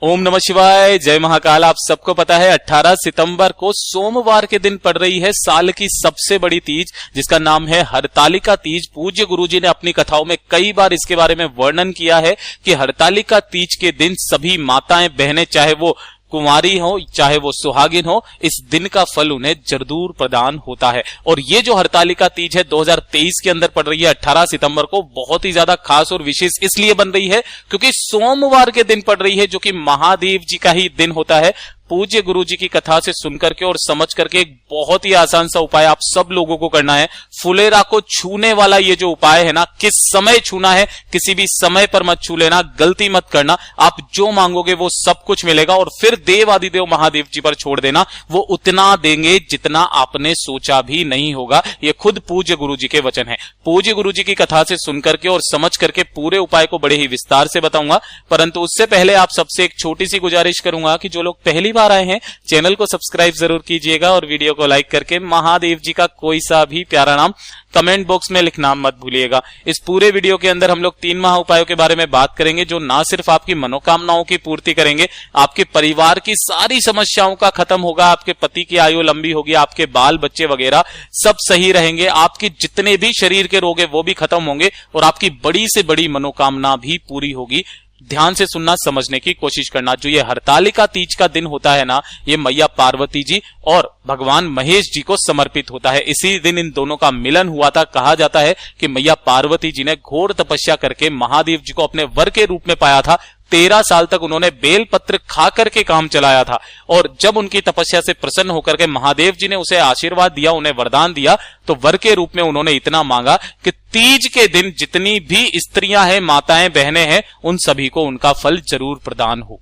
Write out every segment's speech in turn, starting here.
ओम नमः शिवाय, जय महाकाल। आप सबको पता है 18 सितंबर को सोमवार के दिन पड़ रही है साल की सबसे बड़ी तीज, जिसका नाम है हरतालिका तीज। पूज्य गुरुजी ने अपनी कथाओं में कई बार इसके बारे में वर्णन किया है कि हरतालिका तीज के दिन सभी माताएं बहनें, चाहे वो कुंवारी हो चाहे वो सुहागिन हो, इस दिन का फल उन्हें जरूर प्रदान होता है। और ये जो हरतालिका तीज है 2023 के अंदर पड़ रही है 18 सितंबर को, बहुत ही ज्यादा खास और विशेष इसलिए बन रही है क्योंकि सोमवार के दिन पड़ रही है, जो कि महादेव जी का ही दिन होता है। पूज्य गुरुजी की कथा से सुनकर के और समझ करके एक बहुत ही आसान सा उपाय आप सब लोगों को करना है। फुलेरा को छूने वाला ये जो उपाय है ना, किस समय छूना है, किसी भी समय पर मत छू लेना, गलती मत करना। आप जो मांगोगे वो सब कुछ मिलेगा और फिर देव आदिदेव महादेव जी पर छोड़ देना, वो उतना देंगे जितना आपने सोचा भी नहीं होगा। ये खुद पूज्य गुरुजी के वचन है। पूज्य गुरुजी की कथा से सुनकर के और समझ करके पूरे उपाय को बड़े ही विस्तार से बताऊंगा, परंतु उससे पहले आप सबसे एक छोटी सी गुजारिश करूंगा कि जो लोग पहली बार आए हैं चैनल को सब्सक्राइब जरूर कीजिएगा और वीडियो को लाइक करके महादेव जी का कोई सा भी प्यारा नाम कमेंट बॉक्स में लिखना मत भूलिएगा। इस पूरे वीडियो के अंदर हम लोग 3 महा उपायों के बारे में बात करेंगे, जो ना सिर्फ आपकी मनोकामनाओं की पूर्ति करेंगे, आपके परिवार की सारी समस्याओं का खत्म होगा, आपके पति की आयु लंबी होगी, आपके बाल बच्चे वगैरह सब सही रहेंगे, आपकी जितने भी शरीर के रोग है वो भी खत्म होंगे और आपकी बड़ी से बड़ी मनोकामना भी पूरी होगी। ध्यान से सुनना, समझने की कोशिश करना। जो ये हरतालिका तीज का दिन होता है ना, ये मैया पार्वती जी और भगवान महेश जी को समर्पित होता है। इसी दिन इन दोनों का मिलन हुआ था। कहा जाता है कि मैया पार्वती जी ने घोर तपस्या करके महादेव जी को अपने वर के रूप में पाया था। 13 साल तक उन्होंने बेलपत्र खा करके काम चलाया था और जब उनकी तपस्या से प्रसन्न होकर के महादेव जी ने उसे आशीर्वाद दिया, उन्हें वरदान दिया, तो वर के रूप में उन्होंने इतना मांगा कि तीज के दिन जितनी भी स्त्रियां हैं, माताएं बहनें हैं, उन सभी को उनका फल जरूर प्रदान हो।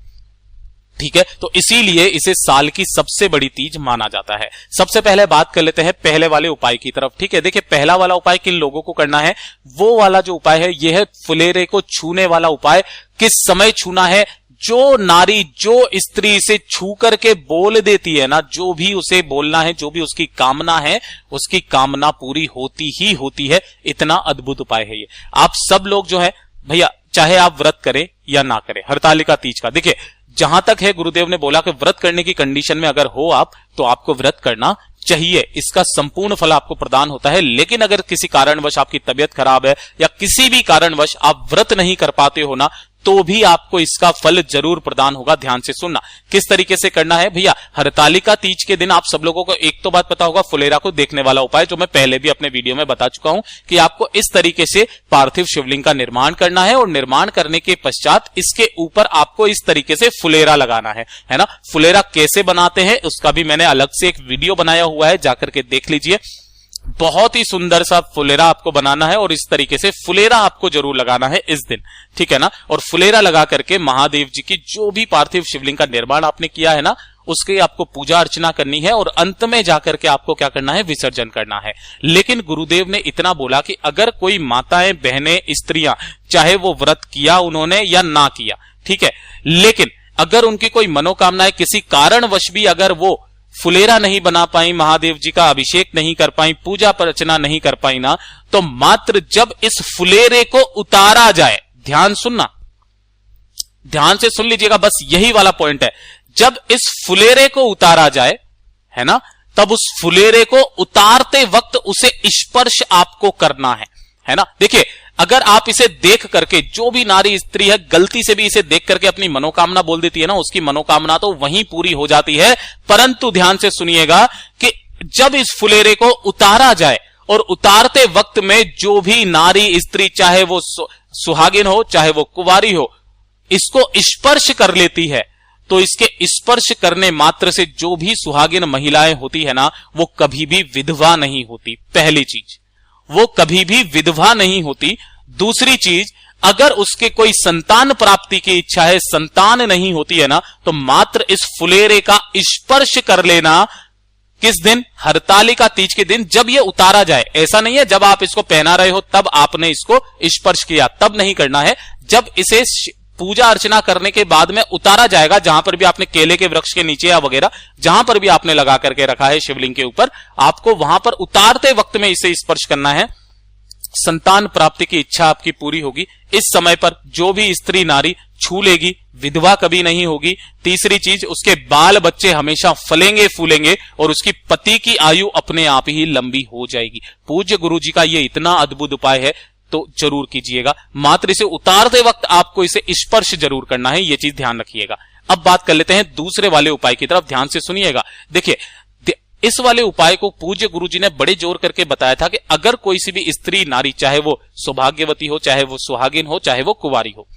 ठीक है, तो इसीलिए इसे साल की सबसे बड़ी तीज माना जाता है। सबसे पहले बात कर लेते हैं पहले वाले उपाय की तरफ। ठीक है, देखिए पहला वाला उपाय किन लोगों को करना है, वो वाला जो उपाय है ये है फुलेरे को छूने वाला उपाय। किस समय छूना है, जो नारी, जो स्त्री इसे छू करके बोल देती है ना, जो भी उसे बोलना है, जो भी उसकी कामना है, उसकी कामना पूरी होती ही होती है। इतना अद्भुत उपाय है ये। आप सब लोग जो है भैया, चाहे आप व्रत करें या ना करें हरतालिका तीज का, देखिए जहां तक है गुरुदेव ने बोला कि व्रत करने की कंडीशन में अगर हो आप, तो आपको व्रत करना चाहिए, इसका संपूर्ण फल आपको प्रदान होता है। लेकिन अगर किसी कारणवश आपकी तबीयत खराब है या किसी भी कारणवश आप व्रत नहीं कर पाते हो ना, तो भी आपको इसका फल जरूर प्रदान होगा। ध्यान से सुनना, किस तरीके से करना है भैया। हरतालिका तीज के दिन आप सब लोगों को एक तो बात पता होगा, फुलेरा को देखने वाला उपाय, जो मैं पहले भी अपने वीडियो में बता चुका हूं कि आपको इस तरीके से पार्थिव शिवलिंग का निर्माण करना है और निर्माण करने के पश्चात इसके ऊपर आपको इस तरीके से फुलेरा लगाना है ना। फुलेरा कैसे बनाते हैं उसका भी मैंने अलग से एक वीडियो बनाया हुआ है, जाकर के देख लीजिए। बहुत ही सुंदर सा फुलेरा आपको बनाना है और इस तरीके से फुलेरा आपको जरूर लगाना है इस दिन, ठीक है ना। और फुलेरा लगा करके महादेव जी की जो भी पार्थिव शिवलिंग का निर्माण आपने किया है ना, उसकी आपको पूजा अर्चना करनी है और अंत में जाकर के आपको क्या करना है, विसर्जन करना है। लेकिन गुरुदेव ने इतना बोला कि अगर कोई माताएं, बहनें, स्त्रियां, चाहे वो व्रत किया उन्होंने या ना किया, ठीक है, लेकिन अगर उनकी कोई मनोकामना है, किसी कारणवश भी अगर वो फुलेरा नहीं बना पाई, महादेव जी का अभिषेक नहीं कर पाई, पूजा अर्चना नहीं कर पाई ना, तो मात्र जब इस फुलेरे को उतारा जाए, ध्यान सुनना, ध्यान से सुन लीजिएगा, बस यही वाला पॉइंट है। जब इस फुलेरे को उतारा जाए, है ना, तब उस फुलेरे को उतारते वक्त उसे स्पर्श आपको करना है ना। देखिए अगर आप इसे देख करके, जो भी नारी स्त्री है गलती से भी इसे देख करके अपनी मनोकामना बोल देती है ना, उसकी मनोकामना तो वहीं पूरी हो जाती है। परंतु ध्यान से सुनिएगा कि जब इस फुलेरे को उतारा जाए और उतारते वक्त में जो भी नारी स्त्री, चाहे वो सुहागिन हो चाहे वो कुंवारी हो, इसको स्पर्श कर लेती है, तो इसके स्पर्श करने मात्र से जो भी सुहागिन महिलाएं होती है ना, वो कभी भी विधवा नहीं होती। पहली चीज, वो कभी भी विधवा नहीं होती। दूसरी चीज, अगर उसके कोई संतान प्राप्ति की इच्छा है, संतान नहीं होती है ना, तो मात्र इस फुलेरे का स्पर्श कर लेना, किस दिन, हरतालिका तीज के दिन जब ये उतारा जाए। ऐसा नहीं है जब आप इसको पहना रहे हो तब आपने इसको स्पर्श किया, तब नहीं करना है। जब इसे पूजा अर्चना करने के बाद में उतारा जाएगा, जहां पर भी आपने केले के वृक्ष के नीचे या वगैरह जहां पर भी आपने लगा करके रखा है शिवलिंग के ऊपर, आपको वहां पर उतारते वक्त में इसे स्पर्श करना है। संतान प्राप्ति की इच्छा आपकी पूरी होगी। इस समय पर जो भी स्त्री नारी छू लेगी, विधवा कभी नहीं होगी। तीसरी चीज, उसके बाल बच्चे हमेशा फलेंगे फूलेंगे और उसकी पति की आयु अपने आप ही लंबी हो जाएगी। पूज्य गुरु जी का ये इतना अद्भुत उपाय है, तो जरूर कीजिएगा। मात्र इसे उतारते वक्त आपको इसे स्पर्श जरूर करना है, ये चीज ध्यान रखिएगा। अब बात कर लेते हैं दूसरे वाले उपाय की तरफ, ध्यान से सुनिएगा। देखिए, इस वाले उपाय को पूज्य गुरुजी ने बड़े जोर करके बताया था कि अगर कोई सी भी स्त्री नारी, चाहे वो सौभाग्यवती हो, चाहे वो सुहागिन हो, चाहे वो कुंवारी हो,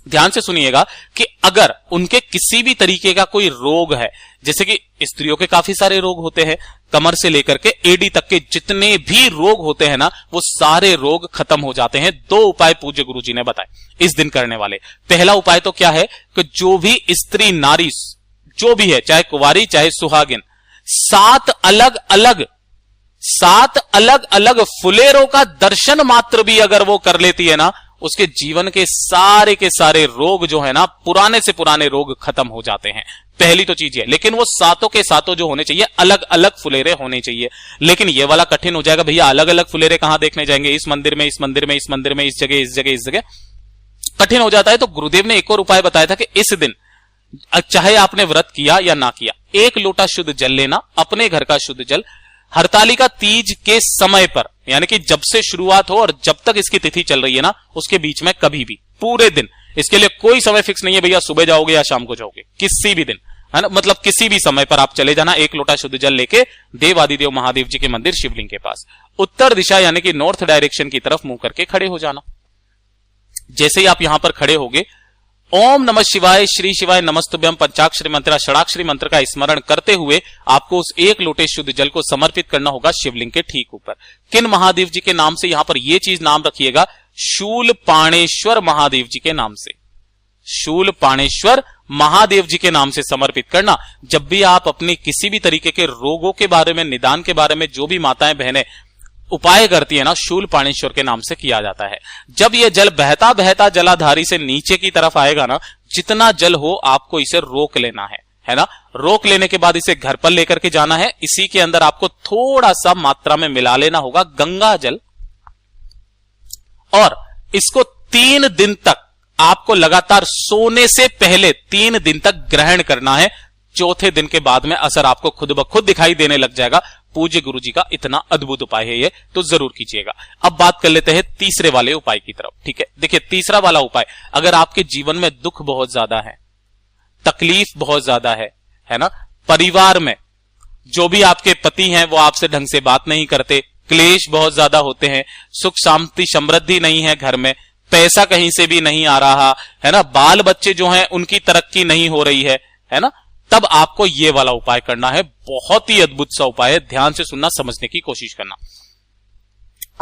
ध्यान से सुनिएगा कि अगर उनके किसी भी तरीके का कोई रोग है, जैसे कि स्त्रियों के काफी सारे रोग होते हैं, कमर से लेकर के एडी तक के जितने भी रोग होते हैं ना, वो सारे रोग खत्म हो जाते हैं। 2 उपाय पूज्य गुरुजी ने बताए इस दिन करने वाले। पहला उपाय तो क्या है कि जो भी स्त्री नारी जो भी है, चाहे कुंवारी चाहे सुहागिन, 7 अलग अलग फुलेरों का दर्शन मात्र भी अगर वो कर लेती है ना, उसके जीवन के सारे रोग जो है ना, पुराने से पुराने रोग खत्म हो जाते हैं। पहली तो चीज है, लेकिन वो सातों के सातों जो होने चाहिए, अलग अलग फुलेरे होने चाहिए। लेकिन ये वाला कठिन हो जाएगा, भैया अलग अलग फुलेरे कहां देखने जाएंगे, इस मंदिर में, इस मंदिर में, इस मंदिर में, इस जगह, इस जगह, इस जगह, कठिन हो जाता है। तो गुरुदेव ने एक और उपाय बताया था कि इस दिन चाहे आपने व्रत किया या ना किया, 1 लोटा शुद्ध जल लेना, अपने घर का शुद्ध जल, हरतालिका तीज के समय पर, यानी कि जब से शुरुआत हो और जब तक इसकी तिथि चल रही है ना, उसके बीच में कभी भी पूरे दिन, इसके लिए कोई समय फिक्स नहीं है भैया सुबह जाओगे या शाम को जाओगे, किसी भी दिन, है ना, मतलब किसी भी समय पर आप चले जाना, 1 लोटा शुद्ध जल लेके देवादिदेव महादेव जी के मंदिर शिवलिंग के पास उत्तर दिशा यानी कि नॉर्थ डायरेक्शन की तरफ मुंह करके खड़े हो जाना। जैसे ही आप यहां पर खड़े होगे, ओम नमः शिवाय, श्री शिवाय नमस्तुभ्यम पंचाक्षरी मंत्र, षडाक्षरी मंत्र का स्मरण करते हुए आपको उस 1 लोटे शुद्ध जल को समर्पित करना होगा शिवलिंग के ठीक ऊपर। किन महादेव जी के नाम से, यहां पर यह चीज नाम रखिएगा, शूलपाणेश्वर महादेव जी के नाम से, शूलपाणेश्वर महादेव जी के नाम से समर्पित करना। जब भी आप अपनी किसी भी तरीके के रोगों के बारे में, निदान के बारे में जो भी माताएं बहनें उपाय करती है ना, शूलपाणेश्वर के नाम से किया जाता है। जब यह जल बहता बहता जलाधारी से नीचे की तरफ आएगा ना, जितना जल हो आपको इसे रोक लेना है ना। रोक लेने के बाद इसे घर पर लेकर के जाना है। इसी के अंदर आपको थोड़ा सा मात्रा में मिला लेना होगा गंगा जल, और इसको 3 दिन तक आपको लगातार सोने से पहले 3 दिन तक ग्रहण करना है। चौथे दिन के बाद में असर आपको खुद ब खुद दिखाई देने लग जाएगा। पूज्य गुरु जी का इतना अद्भुत उपाय है ये, तो जरूर कीजिएगा। अब बात कर लेते हैं तीसरे वाले उपाय की तरफ, ठीक है। देखिए, तीसरा वाला उपाय, अगर आपके जीवन में दुख बहुत ज्यादा है, तकलीफ बहुत ज्यादा है ना, परिवार में जो भी आपके पति हैं वो आपसे ढंग से बात नहीं करते, क्लेश बहुत ज्यादा होते हैं, सुख शांति समृद्धि नहीं है घर में, पैसा कहीं से भी नहीं आ रहा है ना, बाल बच्चे जो हैं उनकी तरक्की नहीं हो रही है ना, तब आपको ये वाला उपाय करना है। बहुत ही अद्भुत सा उपाय है, ध्यान से सुनना, समझने की कोशिश करना।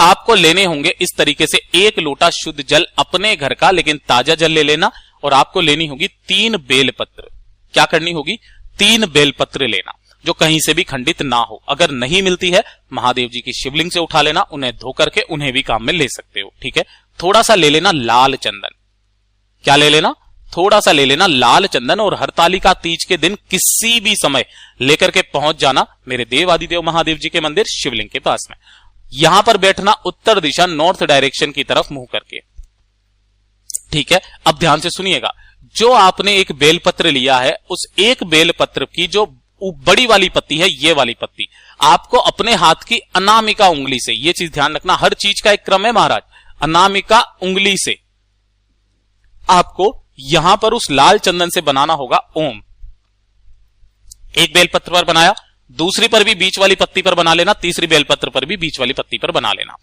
आपको लेने होंगे इस तरीके से 1 लोटा शुद्ध जल, अपने घर का लेकिन ताजा जल ले लेना, और आपको लेनी होगी 3 बेलपत्र। क्या करनी होगी? 3 बेलपत्र लेना, जो कहीं से भी खंडित ना हो। अगर नहीं मिलती है, महादेव जी की शिवलिंग से उठा लेना, उन्हें धो करके उन्हें भी काम में ले सकते हो, ठीक है। थोड़ा सा ले लेना लाल चंदन। क्या ले लेना? थोड़ा सा ले लेना लाल चंदन, और हरतालिका तीज के दिन किसी भी समय लेकर के पहुंच जाना मेरे देवादिदेव महादेव जी के मंदिर शिवलिंग के पास में। यहां पर बैठना उत्तर दिशा नॉर्थ डायरेक्शन की तरफ मुंह करके, ठीक है। अब ध्यान से सुनिएगा, जो आपने एक बेलपत्र लिया है, उस एक बेलपत्र की जो बड़ी वाली पत्ती है, ये वाली पत्ती आपको अपने हाथ की अनामिका उंगली से, ये चीज ध्यान रखना, हर चीज का एक क्रम है महाराज, अनामिका उंगली से आपको यहां पर उस लाल चंदन से बनाना होगा ओम। एक बेलपत्र पर बनाया, दूसरी पर भी बीच वाली पत्ती पर बना लेना, तीसरी बेलपत्र पर भी बीच वाली पत्ती पर बना लेना।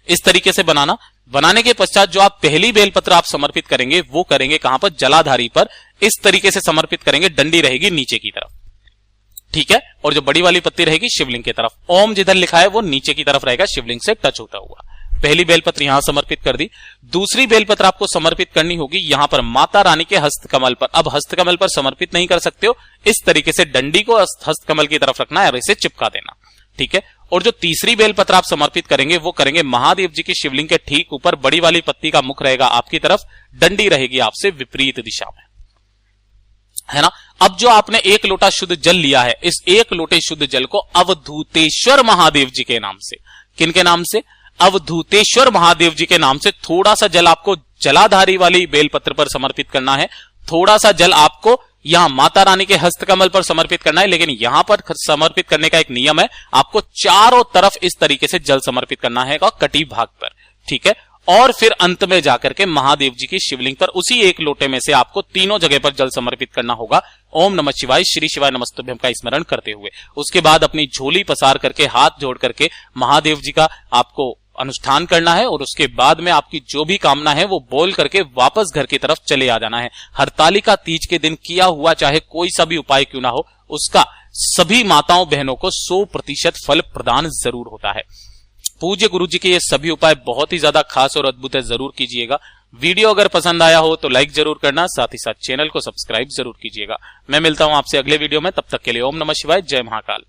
इस तरीके से बनाना। बनाने के पश्चात जो आप पहली बेलपत्र आप समर्पित करेंगे, वो करेंगे कहां पर? जलाधारी पर। इस तरीके से समर्पित करेंगे, डंडी रहेगी नीचे की तरफ, ठीक है। और जो बड़ी वाली पत्ती रहेगी शिवलिंग की तरफ। ओम जिधर लिखा है वो नीचे की तरफ रहेगा, शिवलिंग से टच होता हुआ। पहली बेलपत्र यहां समर्पित कर दी। दूसरी बेलपत्र आपको समर्पित करनी होगी यहां पर माता रानी के हस्तकमल पर। अब हस्तकमल पर समर्पित नहीं कर सकते हो, इस तरीके से डंडी को हस्तकमल की तरफ रखना है और इसे चिपका देना, ठीक है। और जो तीसरी बेलपत्र आप समर्पित करेंगे, वो करेंगे महादेव जी की शिवलिंग के ठीक ऊपर। बड़ी वाली पत्ती का मुख रहेगा आपकी तरफ, डंडी रहेगी आपसे विपरीत दिशा में, है ना। अब जो आपने 1 लोटा शुद्ध जल लिया है, इस 1 लोटे शुद्ध जल को अवधूतेश्वर महादेव जी के नाम से, किनके नाम से? अवधूतेश्वर महादेव जी के नाम से थोड़ा सा जल आपको जलाधारी वाली बेलपत्र पर समर्पित करना है, थोड़ा सा जल आपको यहां माता रानी के हस्तकमल पर समर्पित करना है, लेकिन यहां पर समर्पित करने का एक नियम है, आपको चारों तरफ इस तरीके से जल समर्पित करना है कटी भाग पर, ठीक है। और फिर अंत में जाकर के महादेव जी की शिवलिंग पर उसी एक लोटे में से आपको तीनों जगह पर जल समर्पित करना होगा, ओम नमः शिवाय, श्री शिवाय नमस्तुभ्यम का स्मरण करते हुए। उसके बाद अपनी झोली पसार करके हाथ जोड़ करके महादेव जी का आपको अनुष्ठान करना है, और उसके बाद में आपकी जो भी कामना है वो बोल करके वापस घर की तरफ चले आ जाना है। हरतालिका तीज के दिन किया हुआ चाहे कोई सा भी उपाय क्यों ना हो, उसका सभी माताओं बहनों को 100% फल प्रदान जरूर होता है। पूज्य गुरु जी के ये सभी उपाय बहुत ही ज्यादा खास और अद्भुत है, जरूर कीजिएगा। वीडियो अगर पसंद आया हो तो लाइक जरूर करना, साथ ही साथ चैनल को सब्सक्राइब जरूर कीजिएगा। मैं मिलता हूं आपसे अगले वीडियो में, तब तक के लिए ओम नमः शिवाय, जय महाकाल।